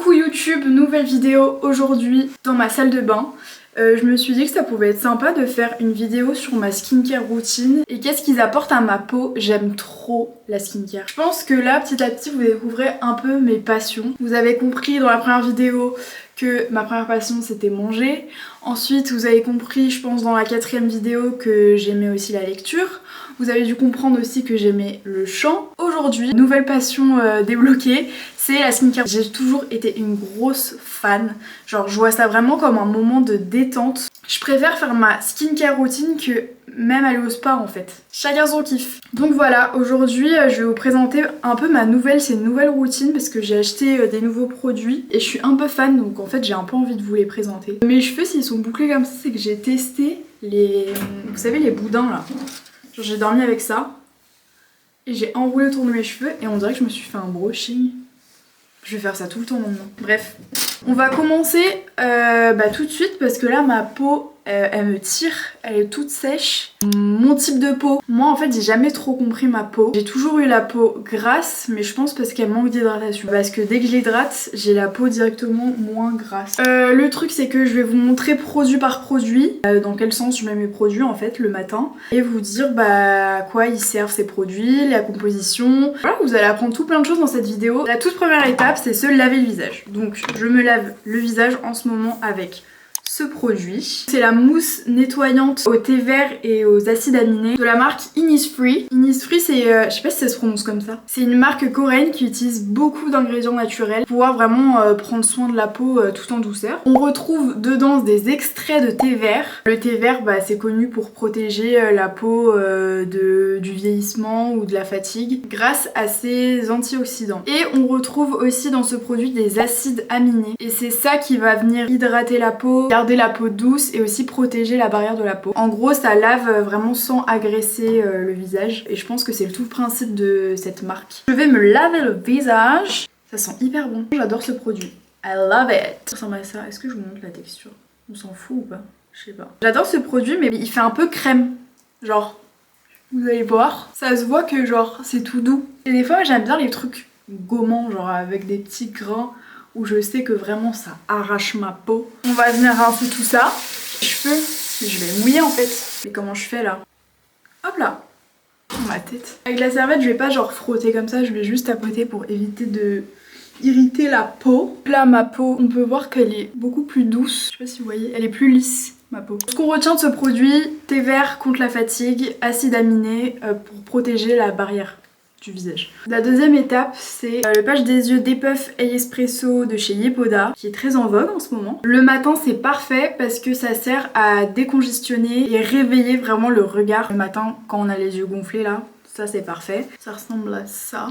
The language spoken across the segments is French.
Coucou YouTube, nouvelle vidéo aujourd'hui dans ma salle de bain. Je me suis dit que ça pouvait être sympa de faire une vidéo sur ma skincare routine et qu'est-ce qu'ils apportent à ma peau. J'aime trop la skincare. Je pense que là, petit à petit, vous découvrez un peu mes passions. Vous avez compris dans la première vidéo que ma première passion c'était manger. Ensuite, vous avez compris, je pense dans la quatrième vidéo, que j'aimais aussi la lecture. Vous avez dû comprendre aussi que j'aimais le chant. Aujourd'hui, nouvelle passion débloquée, c'est la skincare. J'ai toujours été une grosse fan. Genre, je vois ça vraiment comme un moment de détente. Je préfère faire ma skincare routine que même aller au spa en fait. Chacun son kiff. Donc voilà, aujourd'hui je vais vous présenter un peu ma nouvelle routine parce que j'ai acheté des nouveaux produits et je suis un peu fan, donc en fait j'ai un peu envie de vous les présenter. Mes cheveux s'ils sont bouclés comme ça, c'est que j'ai testé les... Vous savez les boudins là. Genre j'ai dormi avec ça et j'ai enroulé autour de mes cheveux et on dirait que je me suis fait un brushing. Je vais faire ça tout le temps maintenant. Bref, on va commencer tout de suite parce que là ma peau elle me tire, elle est toute sèche. Mon type de peau, moi en fait j'ai jamais trop compris ma peau. J'ai toujours eu la peau grasse, mais je pense parce qu'elle manque d'hydratation. Parce que dès que je l'hydrate, j'ai la peau directement moins grasse. Le truc c'est que je vais vous montrer produit par produit, dans quel sens je mets mes produits en fait le matin. Et vous dire à quoi ils servent ces produits, la composition. Voilà, vous allez apprendre tout plein de choses dans cette vidéo. La toute première étape c'est se laver le visage. Donc je me lave le visage en ce moment avec ce produit. C'est la mousse nettoyante au thé vert et aux acides aminés de la marque Innisfree. Innisfree c'est, je sais pas si ça se prononce comme ça. C'est une marque coréenne qui utilise beaucoup d'ingrédients naturels pour pouvoir vraiment prendre soin de la peau tout en douceur. On retrouve dedans des extraits de thé vert. Le thé vert c'est connu pour protéger la peau du vieillissement ou de la fatigue grâce à ses antioxydants. Et on retrouve aussi dans ce produit des acides aminés. Et c'est ça qui va venir hydrater la peau, garder la peau douce et aussi protéger la barrière de la peau. En gros ça lave vraiment sans agresser le visage et je pense que c'est le tout principe de cette marque. Je vais me laver le visage. Ça sent hyper bon. J'adore ce produit. I love it. Ça ressemble à ça. Est-ce que je vous montre la texture? On s'en fout ou pas? Je sais pas. J'adore ce produit mais il fait un peu crème. Genre, vous allez voir. Ça se voit que genre c'est tout doux. Et des fois j'aime bien les trucs gommants, genre avec des petits grains où je sais que vraiment ça arrache ma peau. On va venir rincer tout ça. Les cheveux, je vais mouiller en fait. Mais comment je fais là? Hop là, dans ma tête. Avec la serviette, je vais pas genre frotter comme ça, je vais juste tapoter pour éviter de irriter la peau. Là, ma peau, on peut voir qu'elle est beaucoup plus douce. Je sais pas si vous voyez, elle est plus lisse. Ma peau. Ce qu'on retient de ce produit, thé vert contre la fatigue, acides aminés pour protéger la barrière du visage. La deuxième étape c'est le patch des yeux Depuff Eye Espresso de chez Yepoda qui est très en vogue en ce moment. Le matin c'est parfait parce que ça sert à décongestionner et réveiller vraiment le regard le matin quand on a les yeux gonflés là. Ça c'est parfait. Ça ressemble à ça.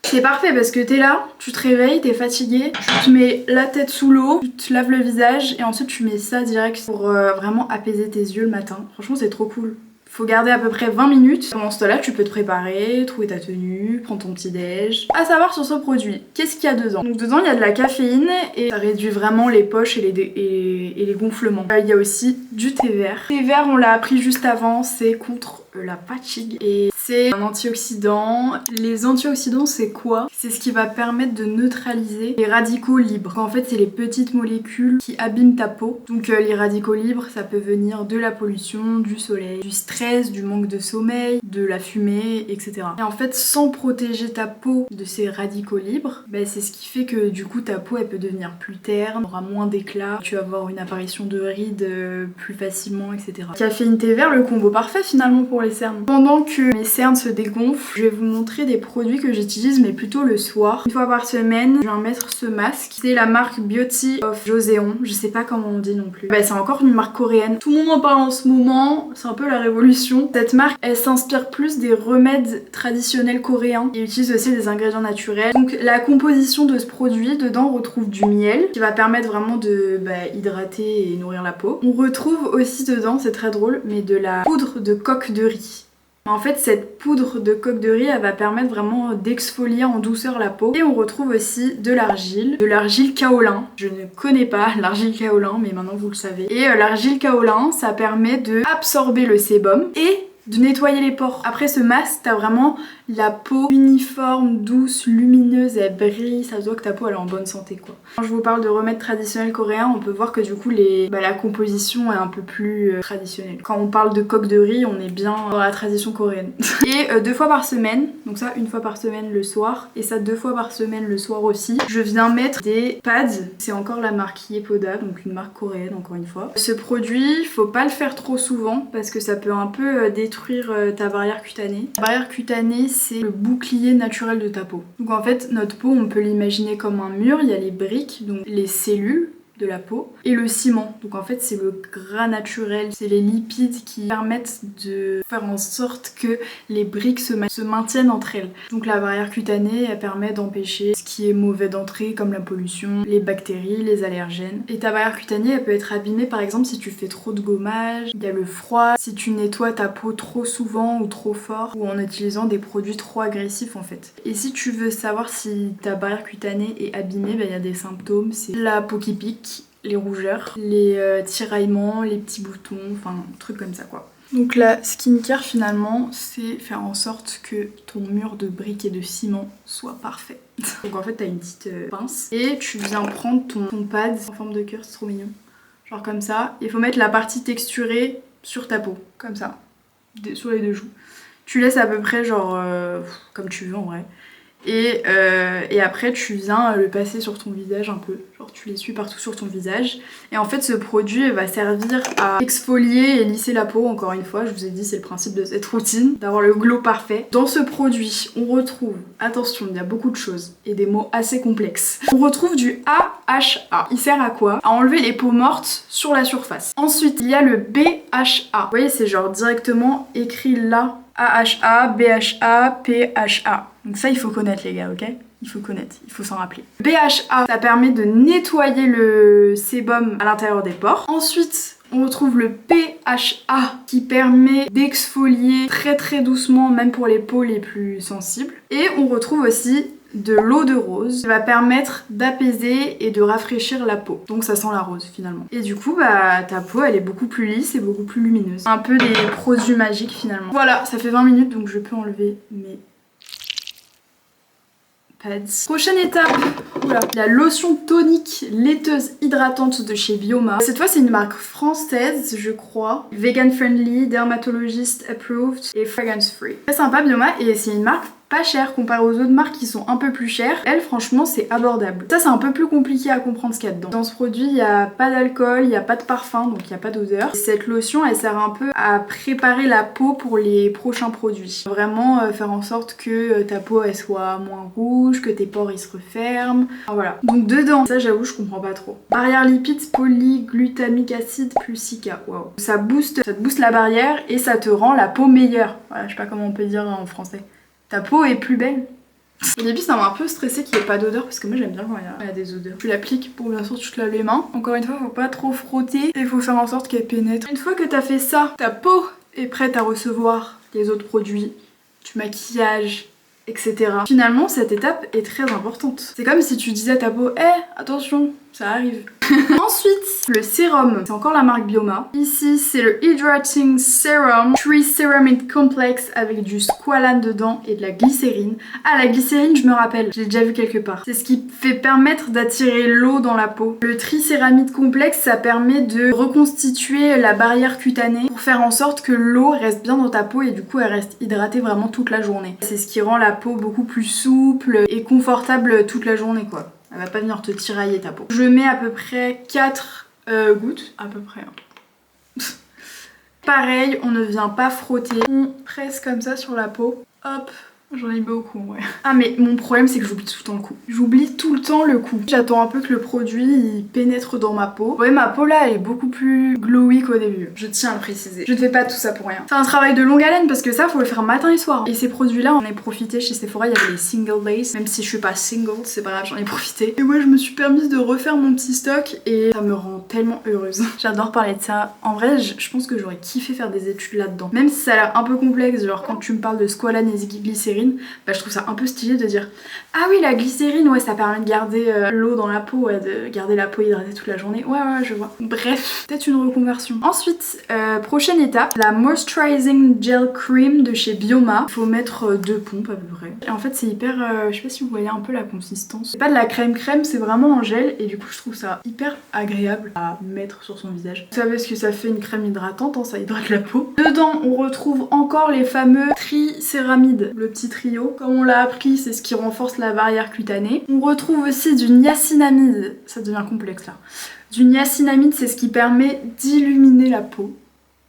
C'est parfait parce que t'es là, tu te réveilles, t'es fatigué, tu te mets la tête sous l'eau, tu te laves le visage et ensuite tu mets ça direct pour vraiment apaiser tes yeux le matin. Franchement c'est trop cool. Faut garder à peu près 20 minutes. Pendant ce temps-là, tu peux te préparer, trouver ta tenue, prendre ton petit déj. À savoir sur ce produit, qu'est-ce qu'il y a dedans? Donc dedans, il y a de la caféine et ça réduit vraiment les poches et les gonflements. Il y a aussi du thé vert. Le thé vert, on l'a appris juste avant, c'est contre la fatigue et c'est un antioxydant. Les antioxydants, c'est quoi? C'est ce qui va permettre de neutraliser les radicaux libres. En fait, c'est les petites molécules qui abîment ta peau. Donc les radicaux libres, ça peut venir de la pollution, du soleil, du stress, du manque de sommeil, de la fumée, etc. Et en fait, sans protéger ta peau de ces radicaux libres, c'est ce qui fait que du coup ta peau elle peut devenir plus terne, aura moins d'éclat, tu vas avoir une apparition de rides plus facilement, etc. Caféine thé vert, le combo parfait finalement pour les cernes. Pendant que mes cernes se dégonflent, je vais vous montrer des produits que j'utilise mais plutôt le soir. Une fois par semaine, je viens mettre ce masque. C'est la marque Beauty of Joseon, je sais pas comment on dit non plus. C'est encore une marque coréenne. Tout le monde en parle en ce moment, c'est un peu la révolution. Cette marque, elle s'inspire plus des remèdes traditionnels coréens et utilise aussi des ingrédients naturels. Donc la composition de ce produit, dedans on retrouve du miel qui va permettre vraiment de hydrater et nourrir la peau. On retrouve aussi dedans, c'est très drôle, mais de la poudre de coque de riz. En fait, cette poudre de coque de riz, elle va permettre vraiment d'exfolier en douceur la peau. Et on retrouve aussi de l'argile kaolin. Je ne connais pas l'argile kaolin, mais maintenant vous le savez. Et l'argile kaolin, ça permet de absorber le sébum et de nettoyer les pores. Après ce masque, t'as vraiment la peau uniforme, douce, lumineuse, elle brille, ça se voit que ta peau elle est en bonne santé quoi. Quand je vous parle de remèdes traditionnels coréens, on peut voir que du coup la composition est un peu plus traditionnelle. Quand on parle de coque de riz, on est bien dans la tradition coréenne. Et 2 fois par semaine, donc ça 1 fois par semaine le soir, et ça 2 fois par semaine le soir aussi, je viens mettre des pads. C'est encore la marque Yepoda, donc une marque coréenne encore une fois. Ce produit, faut pas le faire trop souvent parce que ça peut un peu détruire ta barrière cutanée. La barrière cutanée, c'est le bouclier naturel de ta peau. Donc en fait, notre peau, on peut l'imaginer comme un mur, il y a les briques, donc les cellules de la peau, et le ciment. Donc en fait c'est le gras naturel, c'est les lipides qui permettent de faire en sorte que les briques se maintiennent entre elles. Donc la barrière cutanée, elle permet d'empêcher ce qui est mauvais d'entrée comme la pollution, les bactéries, les allergènes. Et ta barrière cutanée, elle peut être abîmée par exemple si tu fais trop de gommage, il y a le froid, si tu nettoies ta peau trop souvent ou trop fort, ou en utilisant des produits trop agressifs en fait. Et si tu veux savoir si ta barrière cutanée est abîmée, il y a des symptômes, c'est la peau qui pique, les rougeurs, les tiraillements, les petits boutons, enfin trucs comme ça quoi. Donc la skincare finalement c'est faire en sorte que ton mur de briques et de ciment soit parfait. Donc en fait t'as une petite pince et tu viens prendre ton pad en forme de cœur, c'est trop mignon. Genre comme ça, il faut mettre la partie texturée sur ta peau, comme ça, sur les 2 joues. Tu laisses à peu près genre comme tu veux en vrai. Et après tu viens le passer sur ton visage un peu, genre tu l'essuies partout sur ton visage. Et en fait ce produit va servir à exfolier et lisser la peau, encore une fois, je vous ai dit c'est le principe de cette routine, d'avoir le glow parfait. Dans ce produit on retrouve, attention il y a beaucoup de choses et des mots assez complexes, on retrouve du AHA. Il sert à quoi? À enlever les peaux mortes sur la surface. Ensuite il y a le BHA, vous voyez c'est genre directement écrit là, AHA, BHA, PHA. Donc ça il faut connaître les gars, ok? Il faut connaître, il faut s'en rappeler. BHA, ça permet de nettoyer le sébum à l'intérieur des pores. Ensuite, on retrouve le PHA qui permet d'exfolier très très doucement, même pour les peaux les plus sensibles. Et on retrouve aussi de l'eau de rose qui va permettre d'apaiser et de rafraîchir la peau. Donc ça sent la rose finalement. Et du coup bah ta peau elle est beaucoup plus lisse et beaucoup plus lumineuse. Un peu des produits magiques finalement. Voilà, ça fait 20 minutes donc je peux enlever mes pads. Prochaine étape, oula, la lotion tonique laiteuse hydratante de chez Bioma. Cette fois c'est une marque française je crois. Vegan friendly, dermatologist approved et fragrance free. Très sympa Bioma et c'est une marque pas cher comparé aux autres marques qui sont un peu plus chères. Elle franchement c'est abordable. Ça c'est un peu plus compliqué à comprendre ce qu'il y a dedans. Dans ce produit il n'y a pas d'alcool, il n'y a pas de parfum donc il n'y a pas d'odeur. Cette lotion elle sert un peu à préparer la peau pour les prochains produits. Vraiment faire en sorte que ta peau elle soit moins rouge, que tes pores ils se referment. Enfin, voilà. Donc dedans, ça j'avoue je comprends pas trop. Barrière lipides polyglutamique acide plus Cica. Waouh. Ça te booste la barrière et ça te rend la peau meilleure. Voilà, je sais pas comment on peut dire en français. Ta peau est plus belle. Au début ça m'a un peu stressé qu'il n'y ait pas d'odeur parce que moi j'aime bien quand il y a des odeurs. Tu l'appliques pour bien sûr tu te laves les mains. Encore une fois faut pas trop frotter et il faut faire en sorte qu'elle pénètre. Une fois que t'as fait ça, ta peau est prête à recevoir les autres produits, du maquillage, etc. Finalement cette étape est très importante. C'est comme si tu disais à ta peau attention ça arrive. Ensuite, le sérum, c'est encore la marque Bioma. Ici, c'est le Hydrating Serum, Tree Ceramide Complex avec du squalane dedans et de la glycérine. Ah, la glycérine, je me rappelle, j'ai déjà vu quelque part. C'est ce qui fait permettre d'attirer l'eau dans la peau. Le Tricéramide Complex, ça permet de reconstituer la barrière cutanée pour faire en sorte que l'eau reste bien dans ta peau et du coup, elle reste hydratée vraiment toute la journée. C'est ce qui rend la peau beaucoup plus souple et confortable toute la journée, quoi. Elle va pas venir te tirailler ta peau. Je mets à peu près 4 gouttes, à peu près. Pareil, on ne vient pas frotter. On presse comme ça sur la peau. Hop, j'en ai beaucoup, ouais. Ah mais mon problème c'est que j'oublie tout le temps le coup. J'oublie tout le temps le coup. J'attends un peu que le produit il pénètre dans ma peau. Ouais, ma peau là elle est beaucoup plus glowy qu'au début. Je tiens à le préciser. Je ne fais pas tout ça pour rien. C'est un travail de longue haleine parce que ça faut le faire matin et soir. Et ces produits là on est profité chez Sephora, il y avait les single days. Même si je suis pas single, c'est pas grave, j'en ai profité. Et moi je me suis permise de refaire mon petit stock et ça me rend tellement heureuse. J'adore parler de ça. En vrai je pense que j'aurais kiffé faire des études là-dedans. Même si ça a l'air un peu complexe, genre quand tu me parles de squalane et glycérine, glycérine, bah je trouve ça un peu stylé de dire ah oui la glycérine ouais ça permet de garder l'eau dans la peau, ouais, de garder la peau hydratée toute la journée. Ouais je vois. Bref, peut-être une reconversion. Ensuite, prochaine étape, la Moisturizing Gel Cream de chez Bioma. Il faut mettre 2 pompes à peu près. Et en fait c'est hyper, je sais pas si vous voyez un peu la consistance. C'est pas de la crème, c'est vraiment en gel et du coup je trouve ça hyper agréable à mettre sur son visage. Vous savez ce que ça fait une crème hydratante, hein, ça hydrate la peau. Dedans on retrouve encore les fameux tricéramides, le petit trio. Comme on l'a appris, c'est ce qui renforce la barrière cutanée. On retrouve aussi du niacinamide, ça devient complexe là. Du niacinamide, c'est ce qui permet d'illuminer la peau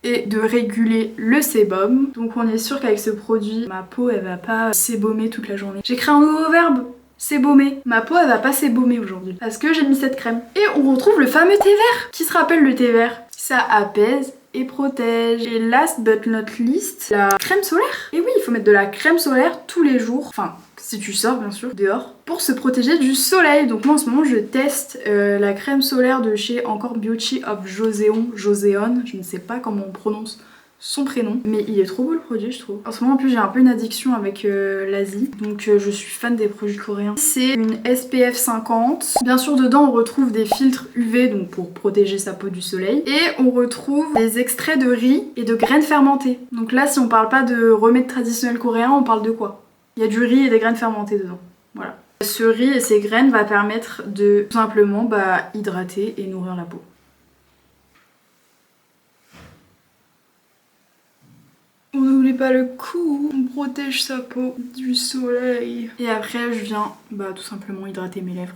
et de réguler le sébum. Donc on est sûr qu'avec ce produit, ma peau elle va pas s'ébaumer toute la journée. J'ai créé un nouveau verbe, s'ébaumer. Ma peau elle va pas s'ébaumer aujourd'hui parce que j'ai mis cette crème. Et on retrouve le fameux thé vert. Qui se rappelle le thé vert? Ça apaise et protège. Et last but not least, la crème solaire. Et oui, il faut mettre de la crème solaire tous les jours. Enfin, si tu sors bien sûr, dehors, pour se protéger du soleil. Donc moi en ce moment je teste la crème solaire de chez Encore Beauty of Joseon, je ne sais pas comment on prononce son prénom, mais il est trop beau le produit je trouve. En ce moment en plus j'ai un peu une addiction avec l'Asie, donc je suis fan des produits coréens. C'est une SPF 50. Bien sûr dedans on retrouve des filtres UV donc pour protéger sa peau du soleil, et on retrouve des extraits de riz et de graines fermentées. Donc là si on parle pas de remède traditionnel coréen, on parle de quoi? Il y a du riz et des graines fermentées dedans. Voilà. Ce riz et ces graines va permettre de tout simplement hydrater et nourrir la peau. On n'oublie pas le cou, on protège sa peau du soleil. Et après je viens tout simplement hydrater mes lèvres.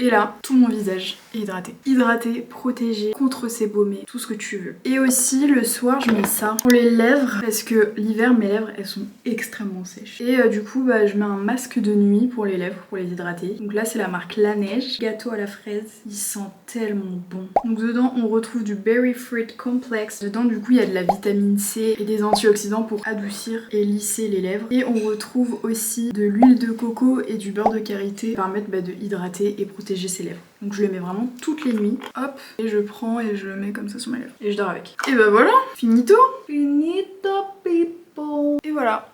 Et là, tout mon visage est hydraté. Hydraté, protégé, contre sébaumé, tout ce que tu veux. Et aussi, le soir, je mets ça pour les lèvres parce que l'hiver, mes lèvres, elles sont extrêmement sèches. Et du coup, je mets un masque de nuit pour les lèvres, pour les hydrater. Donc là, c'est la marque La Neige. Gâteau à la fraise. Il sent tellement bon. Donc dedans, on retrouve du Berry Fruit Complex. Dedans, du coup, il y a de la vitamine C et des antioxydants pour adoucir et lisser les lèvres. Et on retrouve aussi de l'huile de coco et du beurre de karité qui permettent de hydrater et protéger ses lèvres. Donc je le mets vraiment toutes les nuits. Hop, et je prends et je le mets comme ça sur mes lèvres. Et je dors avec. Et voilà, finito. Finito people. Et voilà.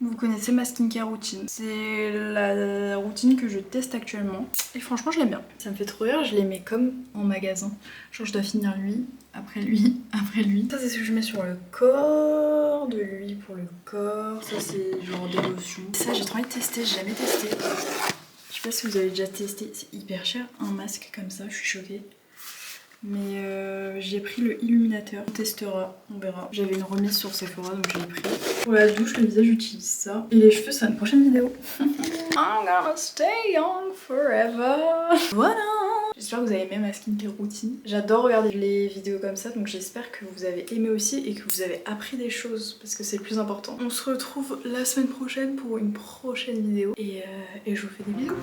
Vous connaissez ma skincare routine. C'est la routine que je teste actuellement. Et franchement, je l'aime bien. Ça me fait trop rire, je les mets comme en magasin. Genre, je dois finir lui, après lui, après lui. Ça, c'est ce que je mets sur le corps, de l'huile pour le corps. Ça, c'est genre des lotions. Ça, j'ai trop envie de tester, j'ai jamais testé. Je sais pas si vous avez déjà testé, c'est hyper cher, un masque comme ça, je suis choquée. Mais j'ai pris le illuminateur, on testera, on verra. J'avais une remise sur Sephora donc je l'ai pris. Pour la douche, le visage j'utilise ça. Et les cheveux c'est une prochaine vidéo. I'm gonna stay young forever. Voilà. J'espère que vous avez aimé ma skincare routine. J'adore regarder les vidéos comme ça, donc j'espère que vous avez aimé aussi et que vous avez appris des choses parce que c'est le plus important. On se retrouve la semaine prochaine pour une prochaine vidéo et je vous fais des bisous.